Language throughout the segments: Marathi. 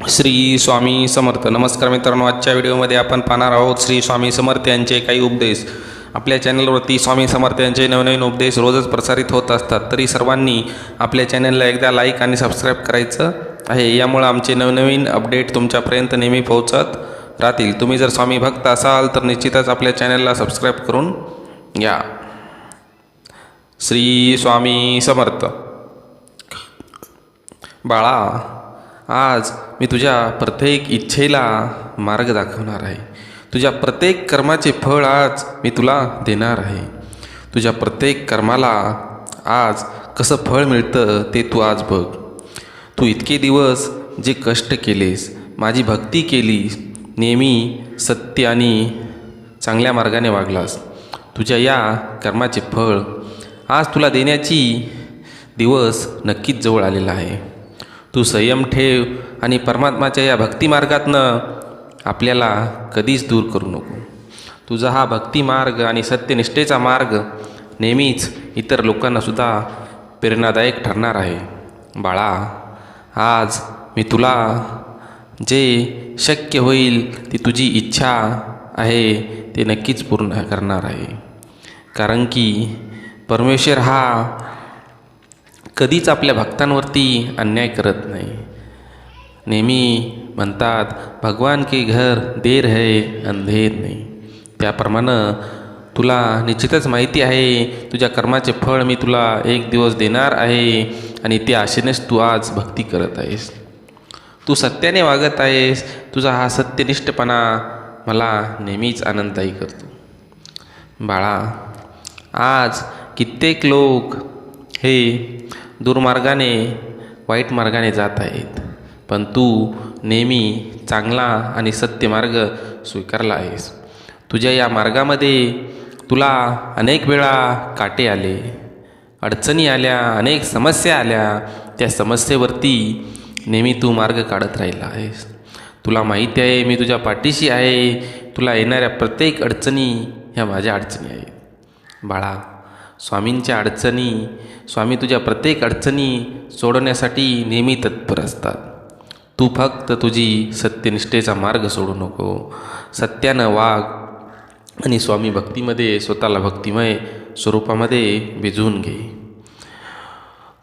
श्री स्वामी समर्थ. नमस्कार मित्रांनो, आजच्या व्हिडिओमध्ये आपण पाहणार आहोत श्री स्वामी समर्थ यांचे काही उपदेश. आपल्या चॅनलवरती स्वामी समर्थ यांचे नवनवीन उपदेश रोजच प्रसारित होत असतात, तरी सर्वांनी आपल्या चॅनलला एकदा लाईक आणि सबस्क्राईब करायचं आहे. यामुळे आमचे नवनवीन अपडेट तुमच्यापर्यंत नेहमी पोहोचत राहतील. तुम्ही जर स्वामी भक्त असाल तर निश्चितच आपल्या चॅनलला सबस्क्राईब करून घ्या. श्री स्वामी समर्थ. बाळा, आज मी तुझ्या प्रत्येक इच्छेला मार्ग दाखवणार आहे. तुझ्या प्रत्येक कर्माचे फळ आज मी तुला देणार आहे. तुझ्या प्रत्येक कर्माला आज कसं फळ मिळतं ते तू आज बघ. तू इतके दिवस जे कष्ट केलेस, माझी भक्ती केलीस, नेहमी सत्य आणि चांगल्या मार्गाने वागलास, तुझ्या या कर्माचे फळ आज तुला देण्याची दिवस नक्कीच जवळ आलेला आहे. तू संयम ठेव आणि परमात्माच्या या भक्तिमार्गातनं आपल्याला कधीच दूर करू नको. तुझा हा भक्तिमार्ग आणि सत्यनिष्ठेचा मार्ग नेहमीच इतर लोकांनासुद्धा प्रेरणादायक ठरणार आहे. बाळा, आज मी तुला जे शक्य होईल ती तुझी इच्छा आहे ते नक्कीच पूर्ण करणार आहे. कारण की परमेश्वर हा कधीच आपल्या भक्तांवरती अन्याय करत नाही. नेहमी म्हणतात, भगवान के घर देर है अंधेर नाही. त्याप्रमाणे तुला निश्चितच माहिती आहे तुझ्या कर्माचे फळ मी तुला एक दिवस देणार आहे आणि त्या आशेनेच तू आज भक्ती करत आहेस. तू सत्याने वागत आहेस. तुझा हा सत्यनिष्ठपणा मला नेहमीच आनंददायी करतो. बाळा, आज कित्येक लोक हे दुर्मार्गाने, वाईट मार्गाने जात आहेत, पण तू नेहमी चांगला आणि सत्य मार्ग स्वीकारला आहेस. तुझ्या या मार्गामध्ये तुला अनेक वेळा काटे आले, अडचणी आल्या, अनेक समस्या आल्या. त्या समस्येवरती नेहमी तू मार्ग काढत राहिला आहेस. तुला माहिती आहे मी तुझ्या पाठीशी आहे. तुला येणाऱ्या प्रत्येक अडचणी ह्या माझ्या अडचणी आहेत. बाळा, स्वामींच्या अडचणी, स्वामी तुझ्या प्रत्येक अडचणी सोडवण्यासाठी नेहमी तत्पर असतात. तू फक्त तुझी सत्यनिष्ठेचा मार्ग सोडू नको. सत्यानं वाग आणि स्वामी भक्तीमध्ये स्वतःला भक्तिमय स्वरूपामध्ये भिजवून घे.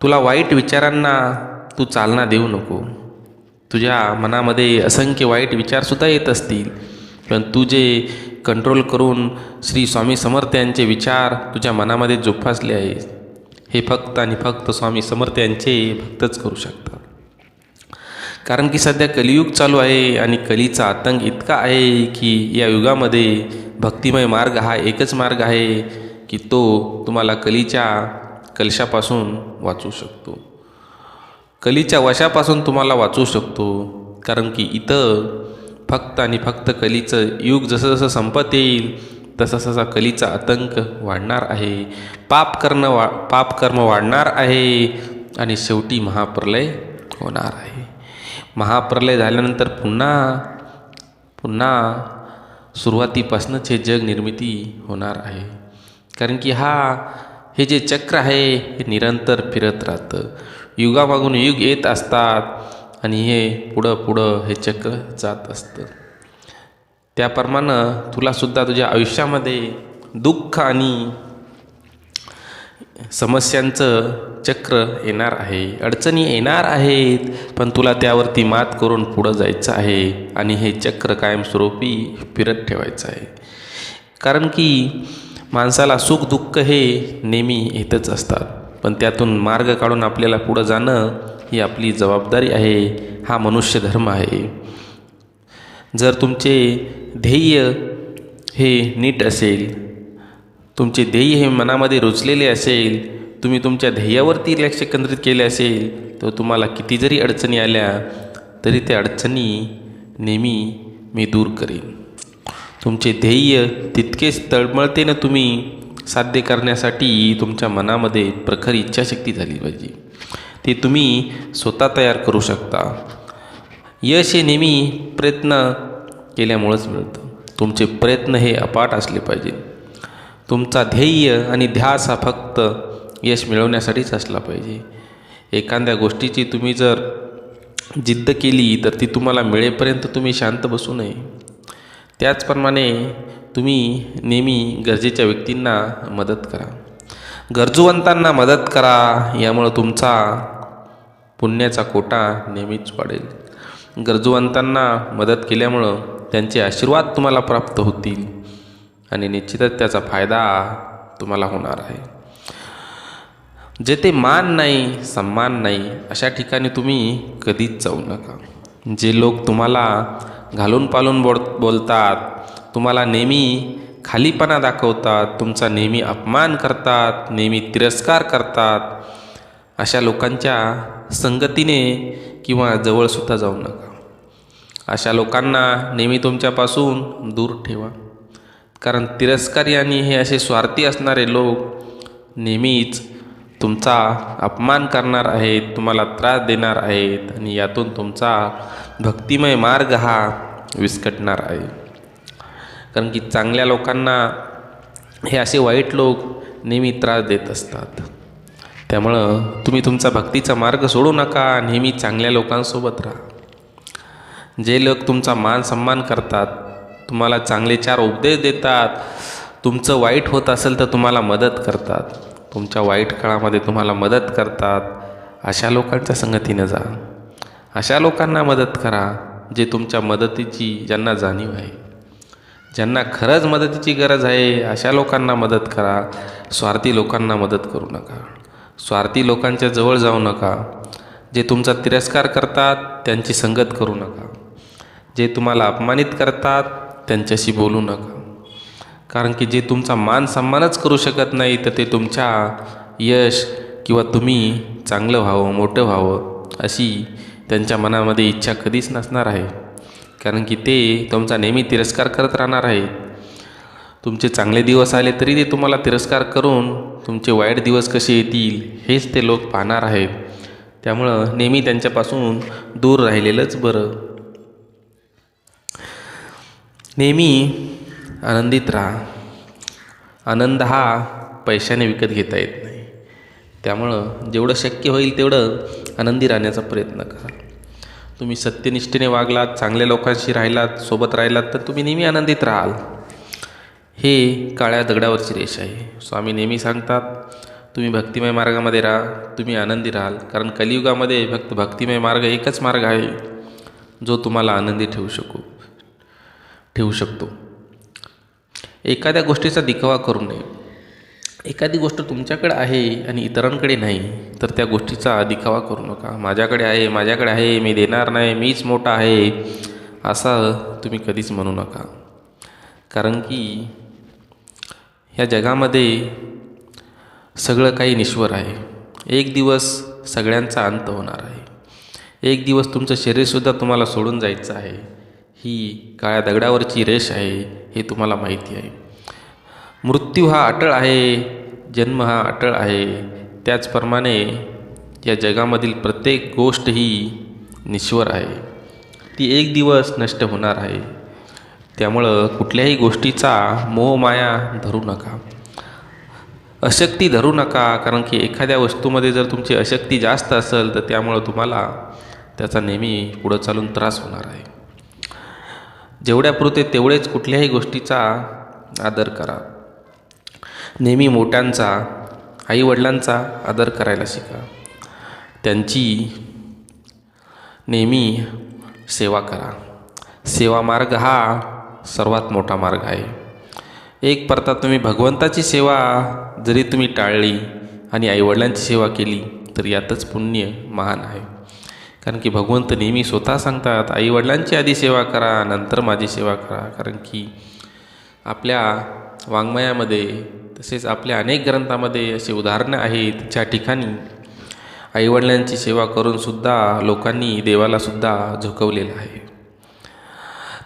तुला वाईट विचारांना तू चालना देऊ नको. तुझ्या मनामध्ये असंख्य वाईट विचारसुद्धा येत असतील, पण तू जे कंट्रोल करून श्री स्वामी समर्थ यांचे विचार तुझ्या मनामध्ये जोपासले आहेत, हे फक्त आणि फक्त स्वामी समर्थ यांचे भक्तच करू शकतात. कारण की सध्या कलियुग चालू आहे आणि कलीचा आतंक इतका आहे की या युगामध्ये भक्तिमय मार्ग हा एकच मार्ग आहे की तो तुम्हाला कलीच्या कलशापासून वाचवू शकतो, कलीच्या वशापासून तुम्हाला वाचवू शकतो. कारण की इथं फक्त आणि फक्त कलीचं युग जसं जसं संपत येईल तसा कलीचा आतंक वाढणार आहे. पापकर्म वाढणार आहे आणि शेवटी महाप्रलय होणार आहे. महाप्रलय झाल्यानंतर पुन्हा सुरुवातीपासूनच हे जग निर्मिती होणार आहे. कारण की हे जे चक्र आहे हे निरंतर फिरत राहतं. युगामागून युग येत असतात आणि हे पुढं हे चक्र जात असतं. त्याप्रमाणे तुलासुद्धा तुझ्या आयुष्यामध्ये दुःख आणि समस्यांचं चक्र येणार आहे, अडचणी येणार आहेत, पण तुला त्यावरती मात करून पुढं जायचं आहे आणि हे चक्र कायमस्वरूपी फिरत ठेवायचं आहे. कारण की माणसाला सुख दुःख हे नेहमी येतच असतात, पण त्यातून मार्ग काढून आपल्याला पुढं जाणं ही आपली जबाबदारी आहे. हा मनुष्य धर्म आहे. जर तुमचे ध्येय हे नीट असेल, तुमचे ध्येय हे मनामध्ये रुजलेले असेल, तुम्ही तुमच्या ध्येयावरती लक्ष केंद्रित केले असेल, तर तुम्हाला किती जरी अडचणी आल्या तरी त्या अडचणी नेहमी मी दूर करेन. तुमचे ध्येय तितकेच तळमळतेनं तुम्ही साध्य करण्यासाठी तुमच्या मनामध्ये प्रखर इच्छाशक्ती झाली पाहिजे. ते तुम्ही स्वतः तयार करू शकता. यश हे नेहमी प्रयत्न केल्यामुळंच मिळतं. तुमचे प्रयत्न हे अपाट असले पाहिजे. तुमचा ध्येय आणि ध्यास हा फक्त यश मिळवण्यासाठीच असला पाहिजे. एखाद्या गोष्टीची तुम्ही जर जिद्द केली तर ती तुम्हाला मिळेपर्यंत तुम्ही शांत बसू नये. त्याचप्रमाणे तुम्ही नेहमी गरजेच्या व्यक्तींना मदत करा, गरजूवंतांना मदत करा. यामुळं तुमचा पुण्याचा कोटा नेहमीच वाढेल. गरजूवंतांना मदत केल्यामुळं त्यांचे आशीर्वाद तुम्हाला प्राप्त होतील आणि निश्चितच त्याचा फायदा तुम्हाला होणार आहे. जेथे मान नाही, सन्मान नाही, अशा ठिकाणी तुम्ही कधीच जाऊ नका. जे लोक तुम्हाला घालून पालून बोलतात, तुम्हाला नेहमी खालीपणा दाखवतात, तुमचा नेहमी अपमान करतात, नेहमी तिरस्कार करतात, अशा लोकांच्या संगतीने किंवा जवळसुद्धा जाऊ नका. अशा लोकांना नेहमी तुमच्यापासून दूर ठेवा. कारण तिरस्कारी आणि हे असे स्वार्थी असणारे लोक नेहमीच तुमचा अपमान करणार आहेत, तुम्हाला त्रास देणार आहेत आणि यातून तुमचा भक्तिमय मार्ग हा विस्कटणार आहे. कारण की चांगल्या लोकांना हे असे वाईट लोक नेहमी त्रास देत असतात. त्यामुळं तुम्ही तुमचा भक्तीचा मार्ग सोडू नका, नेहमी चांगल्या लोकांसोबत राहा. जे लोक तुमचा मान सन्मान करतात, तुम्हाला चांगले 4 उपदेश देतात, तुमचं वाईट होत असेल तर तुम्हाला मदत करतात, तुमच्या वाईट काळामध्ये तुम्हाला मदत करतात, अशा लोकांच्या संगतीनं जा. अशा लोकांना मदत करा जे तुमच्या मदतीची ज्यांना जाणीव आहे, ज्यांना खरंच मदतीची गरज आहे, अशा लोकांना मदत करा. स्वार्थी लोकांना मदत करू नका, स्वार्थी लोकांच्या जवळ जाऊ नका. जे तुमचा तिरस्कार करतात त्यांची संगत करू नका. जे तुम्हाला अपमानित करतात त्यांच्याशी बोलू नका. कारण की जे तुमचा मान सन्मानच करू शकत नाही तर ते तुमच्या यश किंवा तुम्ही चांगलं व्हावं, मोठं व्हावं अशी त्यांच्या मनामध्ये इच्छा कधीच नसणार आहे. कारण की ते तुमचा नेहमी तिरस्कार करत राहणार आहे. तुमचे चांगले दिवस आले तरी ते तुम्हाला तिरस्कार करून तुमचे वाईट दिवस कसे येतील हेच ते लोक पाहणार आहेत. त्यामुळं नेहमी त्यांच्यापासून दूर राहिलेलंच बरं. नेहमी आनंदित राहा. आनंद हा पैशाने विकत घेता येत नाही. त्यामुळं जेवढं शक्य होईल तेवढं आनंदी राहण्याचा प्रयत्न करा. तुम्ही सत्यनिष्ठेने वागलात, चांगल्या लोकांशी राहिलात, सोबत राहिलात तर तुम्ही नेहमी आनंदित राहाल. हे काळ्या दगडावरची रेष आहे. स्वामी नेहमी सांगतात, तुम्ही भक्तिमय मार्गामध्ये राहा, तुम्ही आनंदी राहाल. कारण कलियुगामध्ये फक्त भक्तिमय मार्ग एकच मार्ग आहे जो तुम्हाला आनंदी ठेवू शकतो. एखाद्या गोष्टीचा दिखावा करू नये. एखादी गोष्ट तुमच्याकडे आहे आणि इतरांकडे नाही तर त्या गोष्टीचा दिखावा करू नका. माझ्याकडे आहे, मी देणार नाही, मीच मोठा आहे, असं तुम्ही कधीच म्हणू नका. कारण की ह्या जगामध्ये सगळं काही नश्वर आहे. एक दिवस सगळ्यांचा अंत होणार आहे. एक दिवस तुमचं शरीरसुद्धा तुम्हाला सोडून जायचं आहे. ही काळ्या दगडावरची रेष आहे हे तुम्हाला माहिती आहे. मृत्यू हा अटळ आहे, जन्म हा अटळ आहे. त्याचप्रमाणे या जगामधील प्रत्येक गोष्ट ही नश्वर आहे, ती एक दिवस नष्ट होणार आहे. त्यामुळं कुठल्याही गोष्टीचा मोहमाया धरू नका, अशक्ती धरू नका. कारण की एखाद्या वस्तूमध्ये जर तुमची अशक्ती जास्त असेल तर त्यामुळं तुम्हाला त्याचा नेहमी पुढं चालून त्रास होणार आहे. जेवढ्यापुरते तेवढेच कुठल्याही गोष्टीचा आदर करा. नेहमी मोठ्यांचा, आईवडिलांचा आदर करायला शिका. त्यांची नेहमी सेवा करा. सेवा मार्ग हा सर्वात मोठा मार्ग आहे. एक प्रथा तुम्ही भगवंताची सेवा जरी तुम्ही टाळली आणि आईवडिलांची सेवा केली तर यातच पुण्य महान आहे. कारण की भगवंत नेहमी स्वतः सांगतात, आईवडिलांची आधी सेवा करा, नंतर माझी सेवा करा. कारण की आपल्या वाङ्मयामध्ये तसेच आपल्या अनेक ग्रंथामध्ये असे उदाहरणं आहेत ज्या ठिकाणी आईवडिलांची सेवा करूनसुद्धा लोकांनी देवालासुद्धा झुकवलेलं आहे.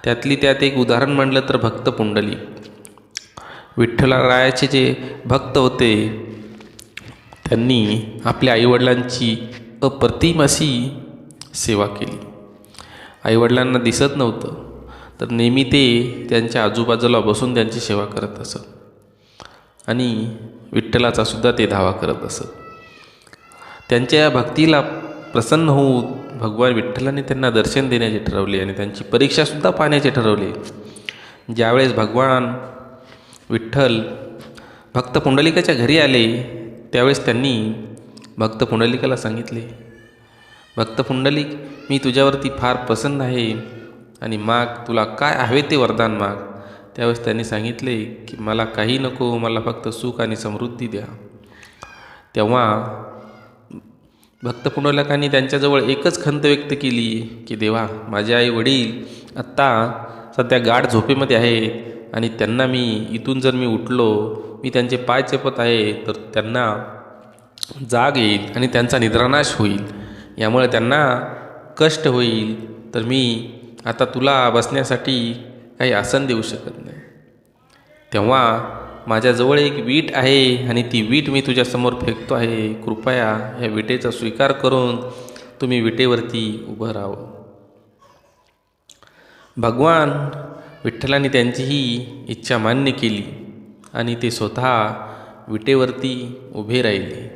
त्यातली त्यात एक उदाहरण म्हटलं तर भक्त पुंडलिक. विठ्ठलरायाचे जे भक्त होते त्यांनी आपल्या आईवडिलांची अप्रतिम अशी सेवा केली. आईवडिलांना दिसत नव्हतं तर नेहमी ते त्यांच्या आजूबाजूला बसून त्यांची सेवा करत असत आणि विठ्ठलाचा सुद्धा ते धावा करत असत. त्यांच्या या भक्तीला प्रसन्न होऊन भगवान विठ्ठलाने त्यांना दर्शन देण्याचे ठरवले आणि त्यांची परीक्षासुद्धा पाहण्याचे ठरवले. ज्यावेळेस भगवान विठ्ठल भक्त पुंडलिकाच्या घरी आले त्यावेळेस त्यांनी भक्त पुंडलिकाला सांगितले, भक्त पुंडलिक, मी तुझ्यावरती फार प्रसन्न आहे आणि माग, तुला काय हवे ते वरदान माग. त्यावेळेस त्यांनी सांगितले की मला काही नको, मला फक्त सुख आणि समृद्धी द्या. तेव्हा भक्त पुंडलिकांनी त्यांच्याजवळ एकच खंत व्यक्त केली की देवा, माझे आई वडील आत्ता सध्या गाढ झोपेमध्ये आहेत आणि त्यांना मी इथून जर मी उठलो, मी त्यांचे पाय चेपत आहे तर त्यांना जाग येईल आणि त्यांचा निद्रानाश होईल, यामुळे त्यांना कष्ट होईल. तर मी आता तुला बसण्यासाठी काही आसन देऊ शकत नाही. तेव्हा माझ्याजवळ एक वीट आहे आणि ती वीट मी तुझ्यासमोर फेकतो आहे. कृपया या विटेचा स्वीकार करून तुम्ही विटेवरती उभं राहावं. भगवान विठ्ठलाने त्यांची ही इच्छा मान्य केली आणि ते स्वतः विटेवरती उभे राहिले.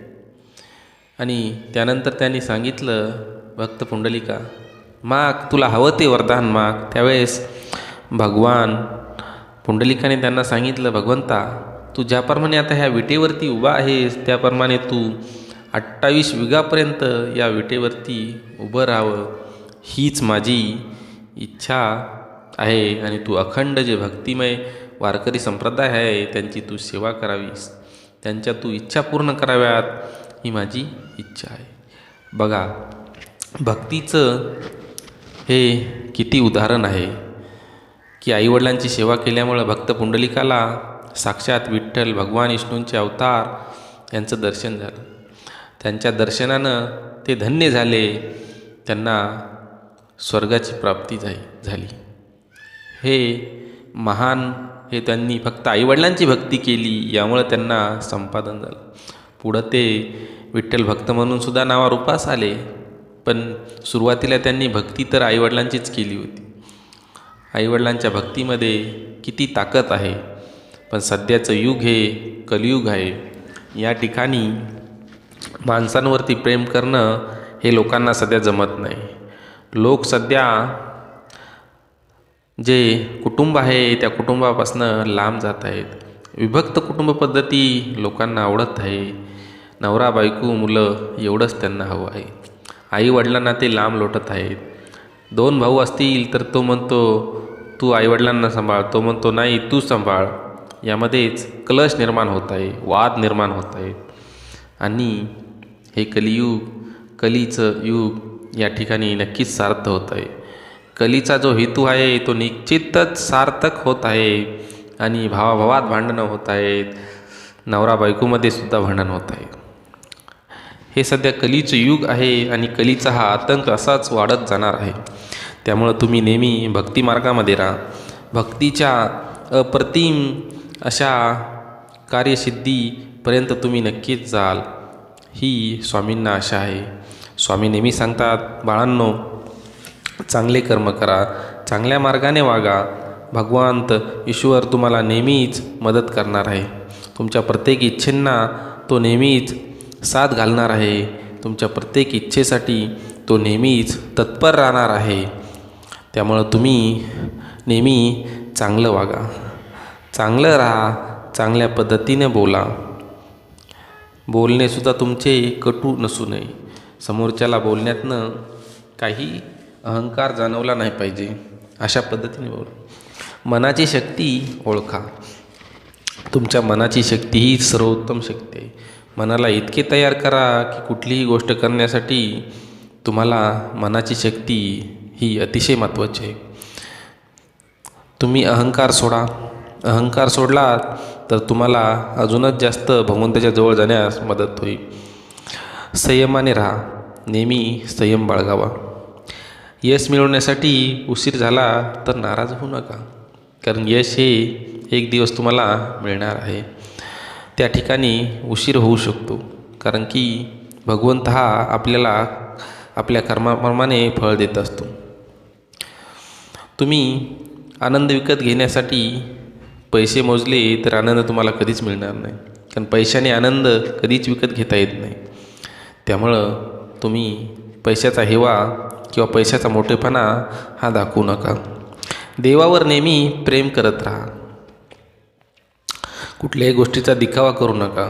आणि त्यानंतर त्यांनी सांगितलं, भक्त पुंडलिका, माग, तुला हवं ते वरदान माग. त्यावेळेस भगवान पुंडलिकाने त्यांना सांगितलं, भगवंता, तू ज्याप्रमाणे आता ह्या विटेवरती उभा आहेस त्याप्रमाणे तू 28 युगापर्यंत या विटेवरती उभं राहावं, हीच माझी इच्छा आहे. आणि तू अखंड जे भक्तिमय वारकरी संप्रदाय आहे त्यांची तू सेवा करावीस, त्यांच्या तू इच्छा पूर्ण कराव्यात, ही माझी इच्छा आहे. बघा, भक्तीचं हे किती उदाहरण आहे की आईवडिलांची सेवा केल्यामुळं भक्त पुंडलिकाला साक्षात विठ्ठल भगवान विष्णूंचे अवतार यांचं दर्शन झालं. त्यांच्या दर्शनानं ते धन्य झाले, त्यांना स्वर्गाची प्राप्ती झाली. हे महान, हे त्यांनी फक्त आईवडिलांची भक्ती केली यामुळं त्यांना संपादन झालं. पुढं ते विठ्ठल भक्त म्हणूनसुद्धा नावारूपास आले, पण सुरुवातीला त्यांनी भक्ती तर आईवडिलांचीच केली होती. आईवडिलांच्या भक्तीमध्ये किती ताकद आहे. पण सध्याचं युग हे कलियुग आहे. या ठिकाणी माणसांवरती प्रेम करणं हे लोकांना सध्या जमत नाही. लोक सध्या जे कुटुंब आहे त्या कुटुंबापासून लांब जात आहेत. विभक्त कुटुंब पद्धती लोकांना आवडत आहे. नवरा बायको मुलं एवढंच त्यांना हवं आहे. आईवडिलांना ते लांब लोटत आहेत. 2 भाऊ असतील तर तो म्हणतो तू आईवडिलांना सांभाळ, तो म्हणतो नाही तू सांभाळ. यामध्येच कलश निर्माण होत आहे, वाद निर्माण होत आहेत. आणि हे कलियुग, कलीचं युग या ठिकाणी नक्कीच सार्थ होत आहे. कलीचा जो हेतू आहे तो निश्चितच सार्थक होत आहे. आणि भावाभावात भांडणं होत आहेत, नवरा बायकोमध्ये सुद्धा भांडण होत आहे. हे सध्या कलीचं युग आहे आणि कलीचा हा आतंक असाच वाढत जाणार आहे. त्यामुळं तुम्ही नेहमी भक्तिमार्गामध्ये राहा. भक्तीच्या अप्रतिम अशा कार्यसिद्धीपर्यंत तुम्ही नक्कीच जाल, ही स्वामींना आशा आहे. स्वामी नेहमी सांगतात, बाळांनो, चांगले कर्म करा, चांगल्या मार्गाने वागा. भगवंत ईश्वर तुम्हाला नेहमीच मदत करणार आहे. तुमच्या प्रत्येक इच्छेंना तो नेहमीच साथ घालणार आहे. तुमच्या प्रत्येक इच्छेसाठी तो नेहमीच तत्पर राहणार आहे. त्यामुळं तुम्ही नेहमी चांगलं वागा, चांगलं राहा, चांगल्या पद्धतीने बोला. बोलणेसुद्धा तुमचे कटू नसू नये. समोरच्याला बोलण्यातनं काही अहंकार जाणवला नाही पाहिजे, अशा पद्धतीने बोला. मनाची शक्ती ओळखा. तुमच्या मनाची शक्ती ही सर्वोत्तम शक्ती आहे. मनाला इतके तयार करा की कुठलीही गोष्ट करण्यासाठी तुम्हाला मनाची शक्ती ही अतिशय महत्त्वाची आहे. तुम्ही अहंकार सोडा. अहंकार सोडला तर तुम्हाला अजूनच जास्त भगवंताच्या जवळ जाण्यास मदत होईल. संयमाने राहा. नेहमी संयम बाळगावा. यश मिळवण्यासाठी उशीर झाला तर नाराज होऊ नका, कारण यश हे एक दिवस तुम्हाला मिळणार आहे. त्या ठिकाणी उशीर होऊ शकतो, कारण की भगवंत हा आपल्याला आपल्या कर्माप्रमाणे फळ देत असतो. तुम्ही आनंद विकत घेण्यासाठी पैसे मोजले तर आनंद तुम्हाला कधीच मिळणार नाही, कारण पैशाने आनंद कधीच विकत घेता येत नाही. त्यामुळं तुम्ही पैशाचा हेवा किंवा पैशाचा मोठेपणा हा दाखवू नका. देवावर नेहमी प्रेम करत राहा. कुठल्याही गोष्टीचा दिखावा करू नका.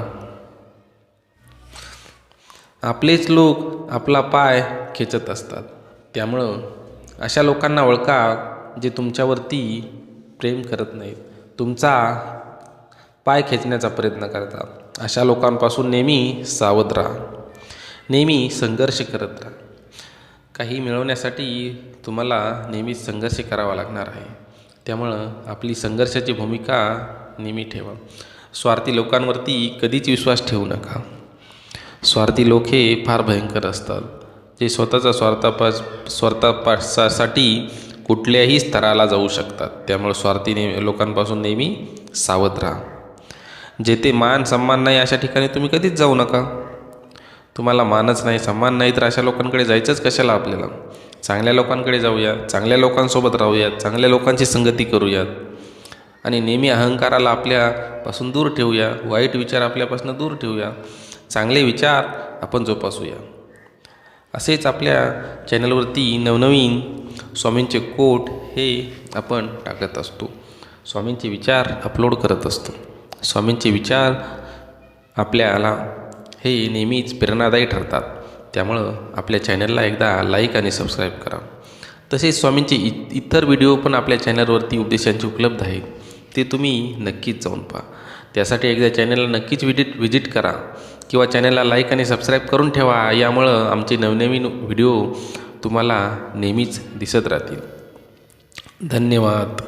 आपलेच लोक आपला पाय खेचत असतात. त्यामुळं अशा लोकांना ओळखा जे तुमच्यावरती प्रेम करत नाहीत, तुमचा पाय खेचण्याचा प्रयत्न करतात. अशा लोकांपासून नेहमी सावध राहा. नेहमी संघर्ष करत राहा. काही मिळवण्यासाठी तुम्हाला नेहमीच संघर्ष करावा लागणार आहे. त्यामुळं आपली संघर्षाची भूमिका नेहमी ठेवा. स्वार्थी लोकांवरती कधीच विश्वास ठेवू नका. स्वार्थी लोक हे फार भयंकर असतात, जे स्वतःचा स्वार्थासाठी कुठल्याही स्तराला जाऊ शकतात. त्यामुळे स्वार्थी लोकांपासून नेहमी सावध राहा. जेथे मान सन्मान नाही अशा ठिकाणी तुम्ही कधीच जाऊ नका. तुम्हाला मानच नाही, सन्मान नाही, तर अशा लोकांकडे जायचंच कशाला आपल्याला. चांगल्या लोकांकडे जाऊया, चांगल्या लोकांसोबत राहूयात, चांगल्या लोकांची संगती करूयात आणि नेहमी अहंकाराला आपल्यापासून दूर ठेवूया. वाईट विचार आपल्यापासून दूर ठेवूया. चांगले विचार आपण जोपासूया. असेच आपल्या चॅनलवरती नवनवीन स्वामींचे कोट हे आपण टाकत असतो. स्वामींचे विचार अपलोड करत असतो. स्वामींचे विचार आपल्याला हे नेहमीच प्रेरणादायी ठरतात. त्यामुळं आपल्या चॅनलला एकदा लाईक आणि सबस्क्राईब करा. तसेच स्वामींचे इतर व्हिडिओ पण आपल्या चॅनलवरती उपदेशांचे उपलब्ध आहेत. ते तुम्ही नक्कीच जाऊन पहा. त्यासाठी एकदा चॅनलला नक्कीच विजिट करा किंवा चॅनलला लाईक आणि सबस्क्राईब करून ठेवा. यामुळं आमचे नवनवीन व्हिडिओ तुम्हाला नेहमीच दिसत राहतील. धन्यवाद.